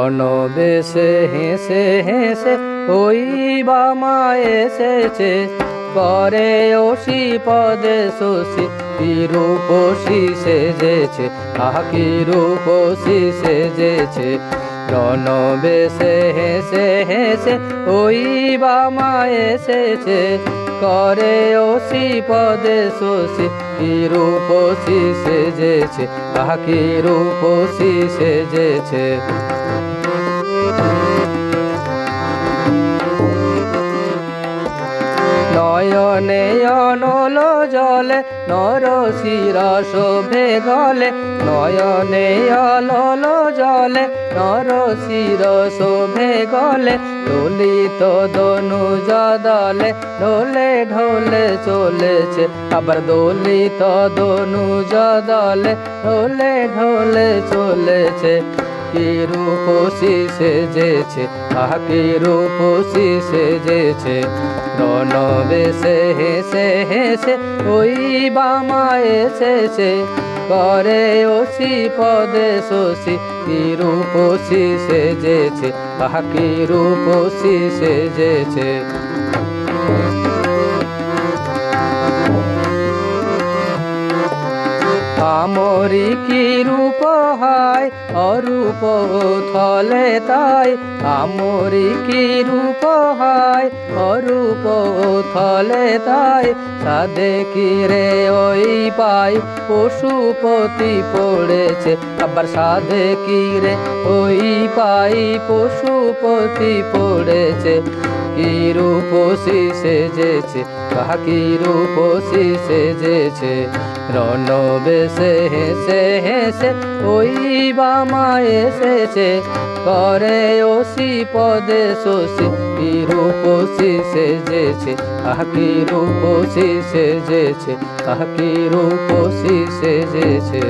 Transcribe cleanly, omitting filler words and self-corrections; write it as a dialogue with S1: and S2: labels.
S1: রণবেশে হেসে হেসে ওই বামা এসেছে, করে অসি পদে শশী কি রূপসী সেজেছে, আহা কি রূপসী সেজেছে। রণবেশে হেসে হেসে ওই বামা এসেছে, করে অসি পদে শশী কি রূপসী সেজেছে, আহা কি রূপসী সেজেছে। নয়নে অনল জলে নরশির শোভে গলে, নয়নে অনল জলে নরশির শোভে গলে, দলিত দনুজ দলে ঢোলে ঢোলে চলেছে, আবার দলিত দনুজ দলে ঢোলে ঢোলে চলেছে। কি রূপসী সেজেছে, আহা কি রূপসী সেজেছে। রণবেশে হেসে হেসে ওই বামা এসেছে, করে অসি পদে শশী কি রূপসী সেজেছে, আহা কি রূপসী সেজেছে। আমরি কি রূপ হয় অরূপ থলে তাই, আমরি কি রূপ হয় অরূপ থলে তাই, সাধে কি রে ওই পাই পশুপতি পড়েছে, আবার সাধে কি রে ওই পাই পশুপতি পড়েছে। কি রূপসী সেজেছে, আহা কি রূপসী সেজেছে। রণবেশে হেসে হেসে ওই বামা এসেছে, করে অসি পদে শশী কি রূপসী সেজেছে, আহা কি রূপসী সেজেছে, আহা কি রূপসী সেজেছে।